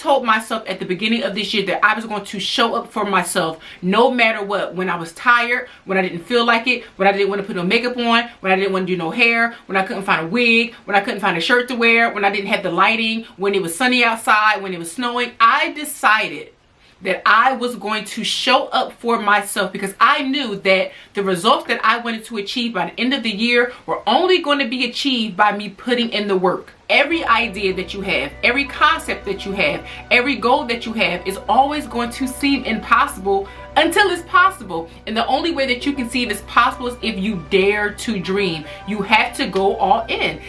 told myself at the beginning of this year that I was going to show up for myself no matter what. When I was tired, when I didn't feel like it, when I didn't want to put no makeup on, when I didn't want to do no hair, when I couldn't find a wig, when I couldn't find a shirt to wear, when I didn't have the lighting, when it was sunny outside, when it was snowing. I decided that I was going to show up for myself because I knew that the results that I wanted to achieve by the end of the year were only going to be achieved by me putting in the work. Every idea that you have, every concept that you have, every goal that you have is always going to seem impossible until it's possible. And the only way that you can see it as possible is if you dare to dream. You have to go all in.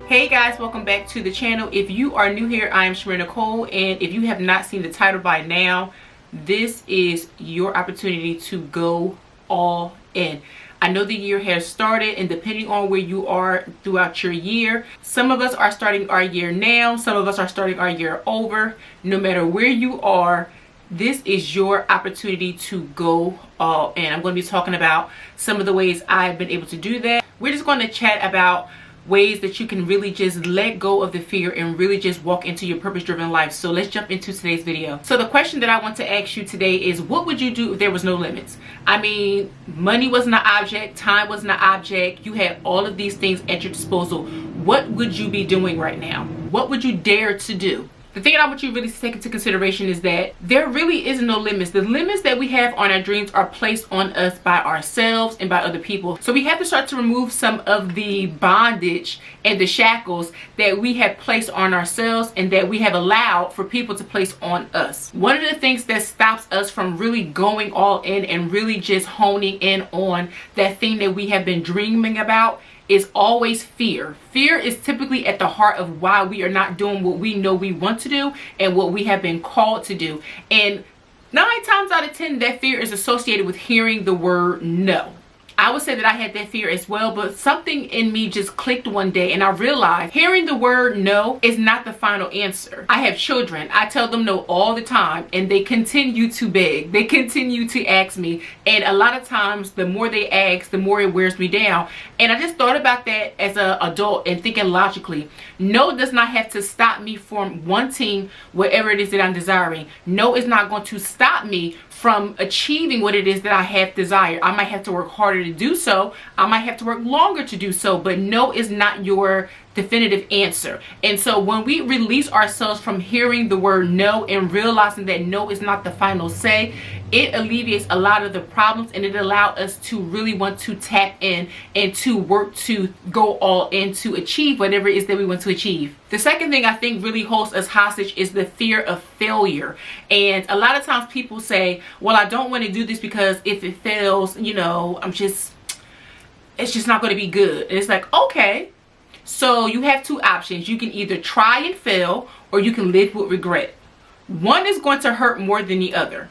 Hey guys, welcome back to the channel. If you are new here, I am ChimereNicole, and if you have not seen the title by now, this is your opportunity to go all in. I know the year has started, and depending on where you are throughout your year, some of us are starting our year now, some of us are starting our year over. No matter where you are, this is your opportunity to go all in. I'm going to be talking about some of the ways I've been able to do that. We're just going to chat about ways that you can really just let go of the fear and really just walk into your purpose-driven life. So let's jump into today's video. So the question that I want to ask you today is, what would you do if there was no limits? I mean, money wasn't an object, time wasn't an object, you had all of these things at your disposal. What would you be doing right now? What would you dare to do? The thing that I want you really to take into consideration is that there really is no limits. The limits that we have on our dreams are placed on us by ourselves and by other people. So we have to start to remove some of the bondage and the shackles that we have placed on ourselves and that we have allowed for people to place on us. One of the things that stops us from really going all in and really just honing in on that thing that we have been dreaming about is always fear. Fear is typically at the heart of why we are not doing what we know we want to do and what we have been called to do. And 9 times out of 10, that fear is associated with hearing the word no. I would say that I had that fear as well, but something in me just clicked one day and I realized hearing the word no is not the final answer. I have children. I tell them no all the time and they continue to beg. They continue to ask me, and a lot of times the more they ask, the more it wears me down. And I just thought about that as an adult and thinking logically. No does not have to stop me from wanting whatever it is that I'm desiring. No is not going to stop me from achieving what it is that I have desired. I might have to work harder to do so. I might have to work longer to do so, but no is not your definitive answer. And so when we release ourselves from hearing the word no and realizing that no is not the final say, it alleviates a lot of the problems and it allows us to really want to tap in and to work to go all in to achieve whatever it is that we want to achieve. The second thing I think really holds us hostage is the fear of failure. And a lot of times people say, well, I don't want to do this because if it fails, you know, it's just not going to be good. And it's like, okay. So you have two options. You can either try and fail or you can live with regret. One is going to hurt more than the other.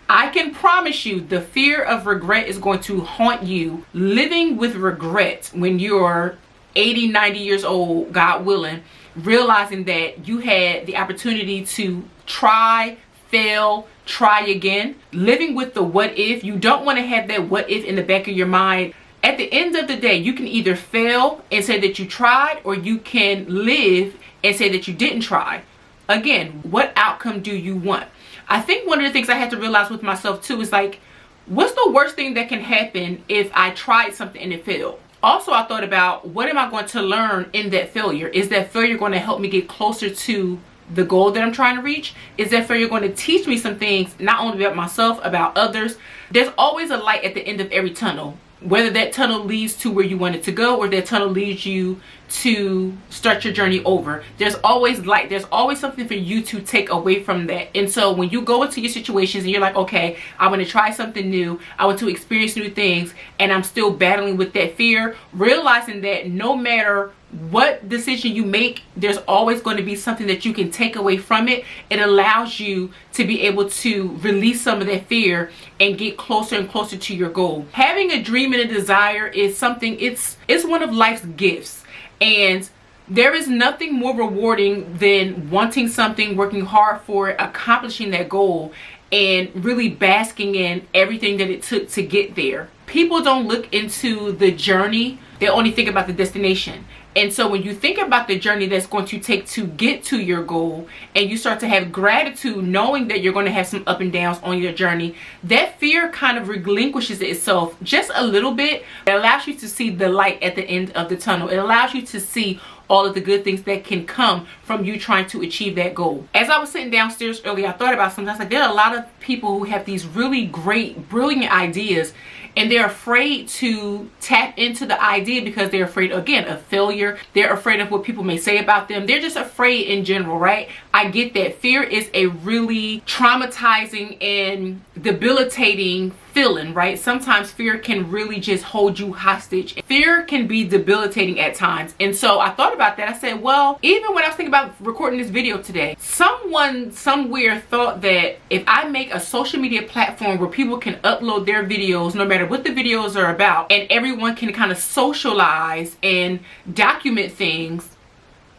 I can promise you the fear of regret is going to haunt you. Living with regret when you're 80, 90 years old, God willing, realizing that you had the opportunity to try, fail, try again. Living with the what if. You don't want to have that what if in the back of your mind. At the end of the day, you can either fail and say that you tried, or you can live and say that you didn't try. Again, what outcome do you want? I think one of the things I had to realize with myself too is like, what's the worst thing that can happen if I tried something and it failed? Also, I thought about, what am I going to learn in that failure? Is that failure going to help me get closer to the goal that I'm trying to reach? Is that failure going to teach me some things, not only about myself, about others? There's always a light at the end of every tunnel. Whether that tunnel leads to where you want it to go or that tunnel leads you to start your journey over, there's always light. There's always something for you to take away from that. And so when you go into your situations and you're like, okay, I want to try something new, I want to experience new things, and I'm still battling with that fear, realizing that no matter what decision you make, there's always going to be something that you can take away from it. It allows you to be able to release some of that fear and get closer and closer to your goal. Having a dream and a desire is something, it's one of life's gifts. And there is nothing more rewarding than wanting something, working hard for it, accomplishing that goal, and really basking in everything that it took to get there. People don't look into the journey, they only think about the destination. And so when you think about the journey that's going to take to get to your goal, and you start to have gratitude knowing that you're going to have some up and downs on your journey, that fear kind of relinquishes itself just a little bit. It allows you to see the light at the end of the tunnel. It allows you to see all of the good things that can come from you trying to achieve that goal. As I was sitting downstairs earlier, I thought about sometimes like there are a lot of people who have these really great, brilliant ideas, and they're afraid to tap into the idea because they're afraid, again, of failure. They're afraid of what people may say about them. They're just afraid in general, right? I get that. Fear is a really traumatizing and debilitating feeling, right? Sometimes fear can really just hold you hostage. Fear can be debilitating at times. And so I thought about that. I said, well, even when I was thinking about recording this video today, someone somewhere thought that if I make a social media platform where people can upload their videos, no matter what the videos are about, and everyone can kind of socialize and document things,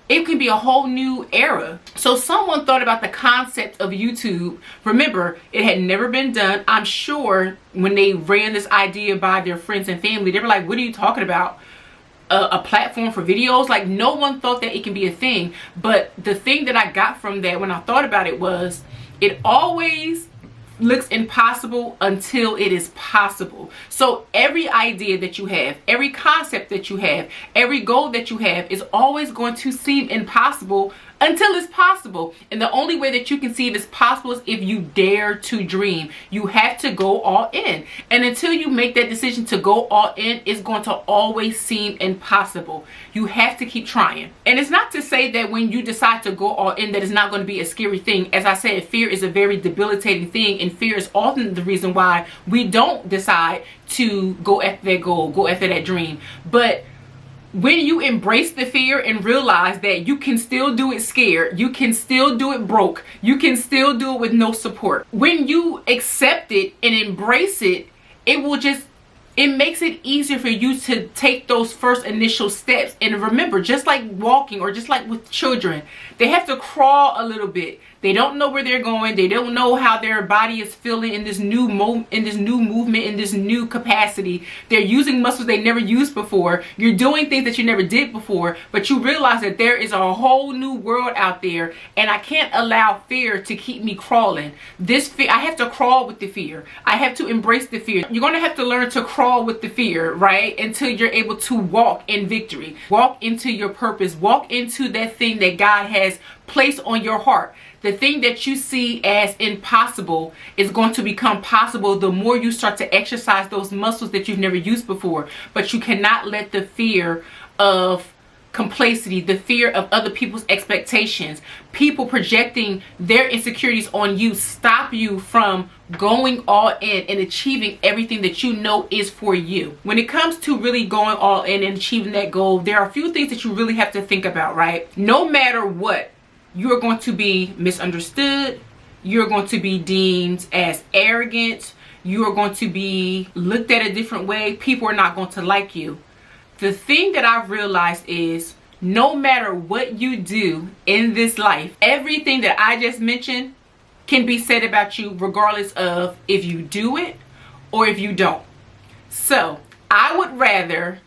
it can be a whole new era. So someone thought about the concept of YouTube. Remember, it had never been done. I'm sure when they ran this idea by their friends and family, they were like, what are you talking about? A platform for videos? Like, no one thought that it can be a thing. But the thing that I got from that when I thought about it was, it always looks impossible until it is possible. So every idea that you have, every concept that you have, every goal that you have is always going to seem impossible until it's possible. And the only way that you can see if it's possible is if you dare to dream. You have to go all in. And until you make that decision to go all in, it's going to always seem impossible. You have to keep trying. And it's not to say that when you decide to go all in that it's not going to be a scary thing. As I said, fear is a very debilitating thing, and fear is often the reason why we don't decide to go after that goal, go after that dream. But when you embrace the fear and realize that you can still do it scared, you can still do it broke, you can still do it with no support. When you accept it and embrace it, it makes it easier for you to take those first initial steps. And remember, just like walking or just like with children, they have to crawl a little bit. They don't know where they're going. They don't know how their body is feeling in this new movement, in this new capacity. They're using muscles they never used before. You're doing things that you never did before, but you realize that there is a whole new world out there, and I can't allow fear to keep me crawling. This fear, I have to crawl with the fear. I have to embrace the fear. You're going to have to learn to crawl with the fear, right? Until you're able to walk in victory. Walk into your purpose. Walk into that thing that God has placed on your heart. The thing that you see as impossible is going to become possible the more you start to exercise those muscles that you've never used before. But you cannot let the fear of complacency, the fear of other people's expectations, people projecting their insecurities on you, stop you from going all in and achieving everything that you know is for you. When it comes to really going all in and achieving that goal, there are a few things that you really have to think about, right? No matter what, you're going to be misunderstood. You're going to be deemed as arrogant. You are going to be looked at a different way. People are not going to like you. The thing that I've realized is no matter what you do in this life, everything that I just mentioned can be said about you regardless of if you do it or if you don't. So I would rather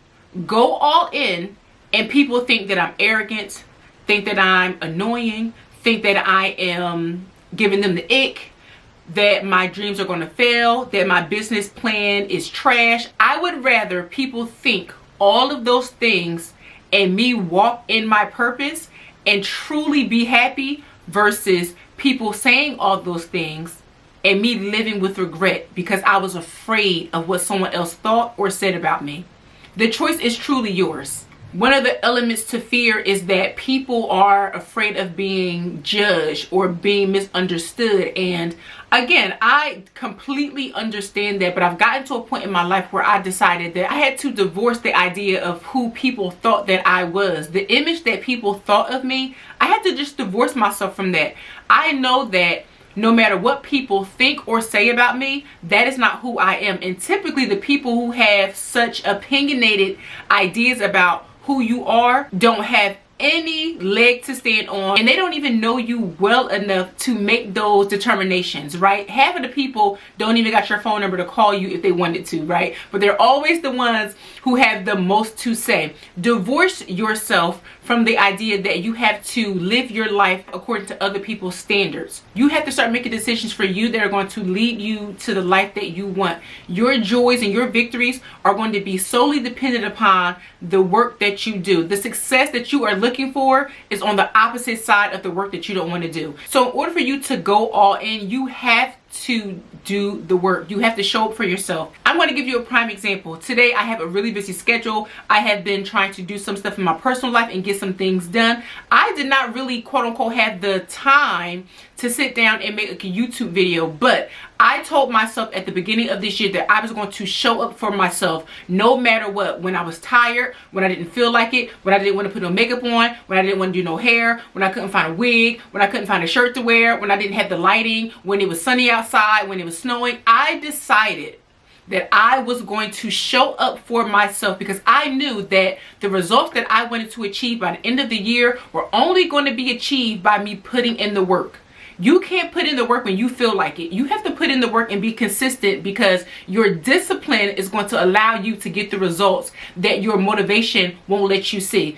go all in and people think that I'm arrogant, think that I'm annoying, think that I am giving them the ick, that my dreams are going to fail, that my business plan is trash. I would rather people think all of those things and me walk in my purpose and truly be happy versus people saying all those things and me living with regret because I was afraid of what someone else thought or said about me. The choice is truly yours. One of the elements to fear is that people are afraid of being judged or being misunderstood. And again, I completely understand that, but I've gotten to a point in my life where I decided that I had to divorce the idea of who people thought that I was. The image that people thought of me, I had to just divorce myself from that. I know that no matter what people think or say about me, that is not who I am. And typically the people who have such opinionated ideas about who you are don't have any leg to stand on, and they don't even know you well enough to make those determinations, right? Half of the people don't even got your phone number to call you if they wanted to, right? But they're always the ones who have the most to say. Divorce yourself from the idea that you have to live your life according to other people's standards. You have to start making decisions for you that are going to lead you to the life that you want. Your joys and your victories are going to be solely dependent upon the work that you do. The success that you are looking for is on the opposite side of the work that you don't want to do. So in order for you to go all in, you have to do the work. You have to show up for yourself. I'm going to give you a prime example. Today I have a really busy schedule. I have been trying to do some stuff in my personal life and get some things done. I did not really quote unquote have the time to sit down and make a YouTube video, but I told myself at the beginning of this year that I was going to show up for myself no matter what. When I was tired, when I didn't feel like it, when I didn't want to put no makeup on, when I didn't want to do no hair, when I couldn't find a wig, when I couldn't find a shirt to wear, when I didn't have the lighting, when it was sunny outside, when it was snowing, I decided that I was going to show up for myself, because I knew that the results that I wanted to achieve by the end of the year were only going to be achieved by me putting in the work. You can't put in the work when you feel like it. You have to put in the work and be consistent, because your discipline is going to allow you to get the results that your motivation won't let you see.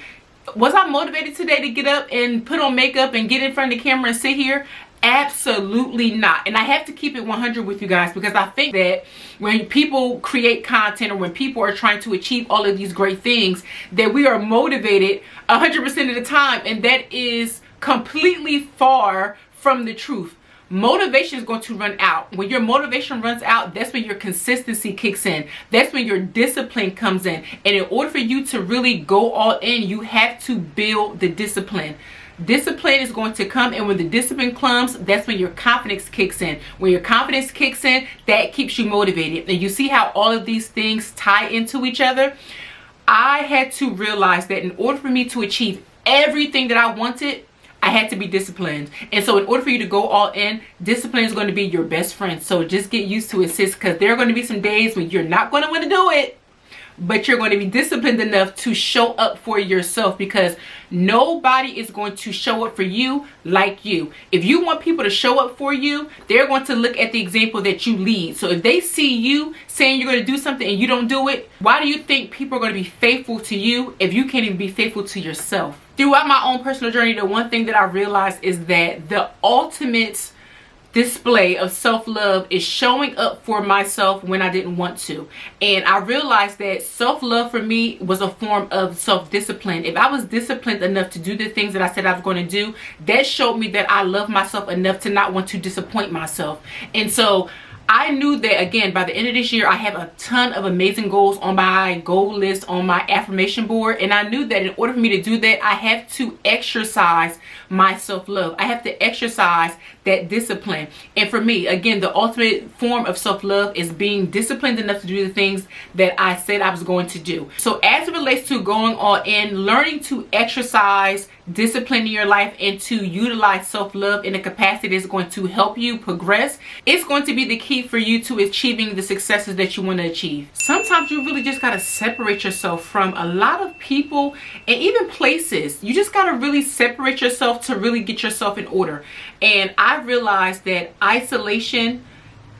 Was I motivated today to get up and put on makeup and get in front of the camera and sit here? Absolutely not. And I have to keep it 100 with you guys, because I think that when people create content or when people are trying to achieve all of these great things, that we are motivated 100% of the time, and that is completely far from the truth. Motivation is going to run out. When your motivation runs out, that's when your consistency kicks in. That's when your discipline comes in. And in order for you to really go all in, you have to build the discipline. Discipline is going to come, and when the discipline comes, that's when your confidence kicks in. When your confidence kicks in, that keeps you motivated. And you see how all of these things tie into each other? I had to realize that in order for me to achieve everything that I wanted, I had to be disciplined. And so in order for you to go all in, discipline is going to be your best friend. So just get used to it, sis, because there are going to be some days when you're not going to want to do it, but you're going to be disciplined enough to show up for yourself, because nobody is going to show up for you like you. If you want people to show up for you, they're going to look at the example that you lead. So if they see you saying you're going to do something and you don't do it, why do you think people are going to be faithful to you if you can't even be faithful to yourself? Throughout my own personal journey, the one thing that I realized is that the ultimate display of self-love is showing up for myself when I didn't want to. And I realized that self-love for me was a form of self-discipline. If I was disciplined enough to do the things that I said I was going to do, that showed me that I love myself enough to not want to disappoint myself. And so I knew that, again, by the end of this year, I have a ton of amazing goals on my goal list, on my affirmation board. And I knew that in order for me to do that, I have to exercise my self-love. I have to exercise that discipline. And for me, again, the ultimate form of self-love is being disciplined enough to do the things that I said I was going to do. So as it relates to going all in, learning to exercise discipline in your life and to utilize self-love in a capacity that's going to help you progress, it's going to be the key for you to achieving the successes that you want to achieve. Sometimes you really just got to separate yourself from a lot of people and even places. You just got to really separate yourself to really get yourself in order. And I realized that isolation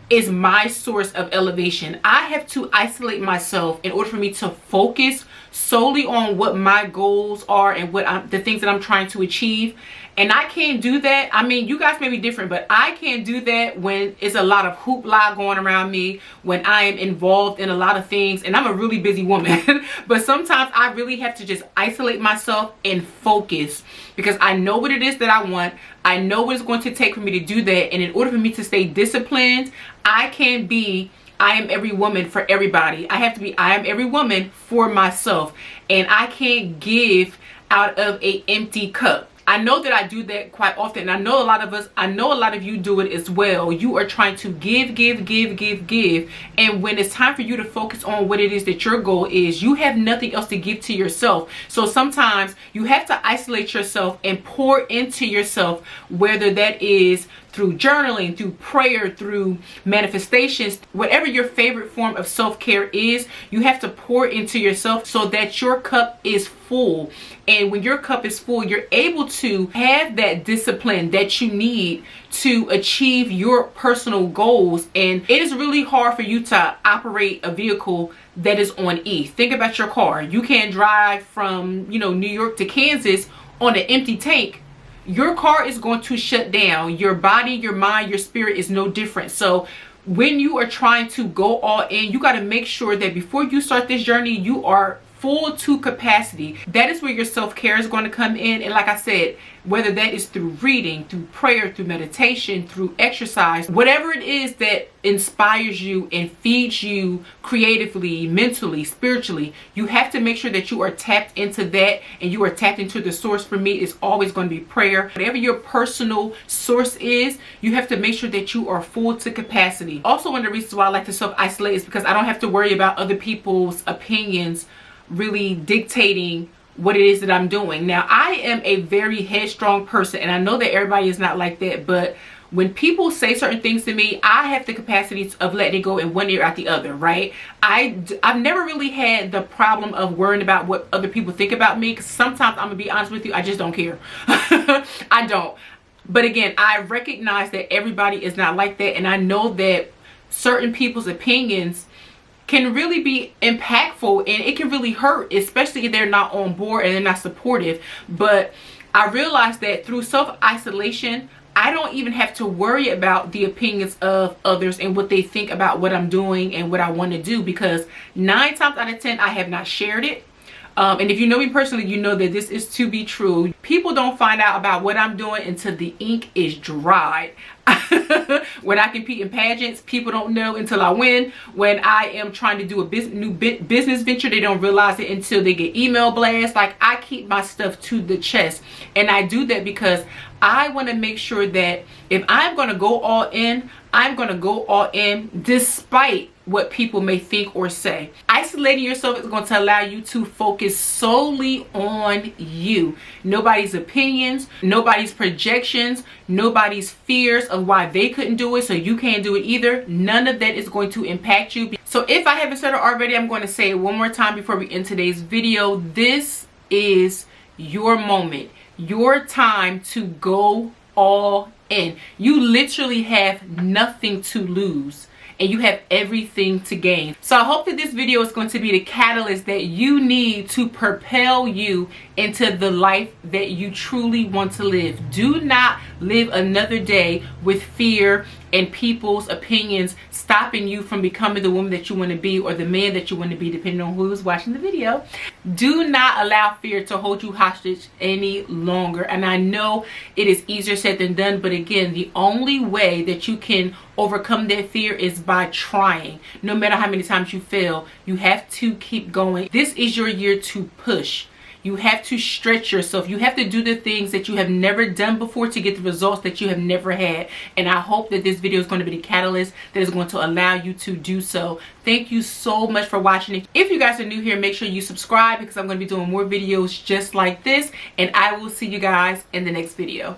is my source of elevation. I have to isolate myself in order for me to focus solely on what my goals are and the things that I'm trying to achieve. And I can't do that. I mean, you guys may be different, but I can't do that when it's a lot of hoopla going around me, when I am involved in a lot of things, and I'm a really busy woman. But sometimes I really have to just isolate myself and focus, because I know what it is that I want. I know what it's going to take for me to do that. And in order for me to stay disciplined, I can't be I am every woman for everybody. I have to be I am every woman for myself. And I can't give out of an empty cup. I know that I do that quite often. I know a lot of us, I know a lot of you do it as well. You are trying to give. And when it's time for you to focus on what it is that your goal is, you have nothing else to give to yourself. So sometimes you have to isolate yourself and pour into yourself, whether that is through journaling, through prayer, through manifestations, whatever your favorite form of self-care is, you have to pour into yourself so that your cup is full. And when your cup is full, you're able to have that discipline that you need to achieve your personal goals. And it is really hard for you to operate a vehicle that is on E. Think about your car. You can't drive from, New York to Kansas on an empty tank. Your car is going to shut down. Your body, your mind, your spirit is no different. So when you are trying to go all in, you got to make sure that before you start this journey, you are full to capacity. That is where your self-care is going to come in. And like I said, whether that is through reading, through prayer, through meditation, through exercise, whatever it is that inspires you and feeds you creatively, mentally, spiritually, you have to make sure that you are tapped into that and you are tapped into the source. For me, it's always going to be prayer. Whatever your personal source is, you have to make sure that you are full to capacity. Also, one of the reasons why I like to self-isolate is because I don't have to worry about other people's opinions really dictating what it is that I'm doing. Now, I am a very headstrong person, and I know that everybody is not like that, but when people say certain things to me, I have the capacity of letting it go in one ear out the other, right? I've never really had the problem of worrying about what other people think about me, because sometimes, I'm gonna be honest with you, I just don't care. I don't. But again, I recognize that everybody is not like that, and I know that certain people's opinions can really be impactful and it can really hurt, especially if they're not on board and they're not supportive. But I realized that through self-isolation, I don't even have to worry about the opinions of others and what they think about what I'm doing and what I want to do, because 9 times out of 10 I have not shared it. And if you know me personally, you know that this is to be true. People don't find out about what I'm doing until the ink is dried. When I compete in pageants, people don't know until I win. When I am trying to do a new business venture, they don't realize it until they get email blasts. Like, I keep my stuff to the chest, and I do that because I want to make sure that if I'm going to go all in, I'm going to go all in despite what people may think or say. Isolating yourself is going to allow you to focus solely on you. Nobody's opinions, nobody's projections, nobody's fears of why they couldn't do it so you can't do it either. None of that is going to impact you. So if I haven't said it already, I'm going to say it one more time before we end today's video. This is your moment, your time to go all in. You literally have nothing to lose and you have everything to gain. So I hope that this video is going to be the catalyst that you need to propel you into the life that you truly want to live. Do not live another day with fear and people's opinions stopping you from becoming the woman that you want to be or the man that you want to be, depending on who's watching the video. Do not allow fear to hold you hostage any longer. And I know it is easier said than done, but again, the only way that you can overcome that fear is by trying. No matter how many times you fail, you have to keep going. This is your year to push. You have to stretch yourself. You have to do the things that you have never done before to get the results that you have never had. And I hope that this video is going to be the catalyst that is going to allow you to do so. Thank you so much for watching it. If you guys are new here, make sure you subscribe because I'm going to be doing more videos just like this. And I will see you guys in the next video.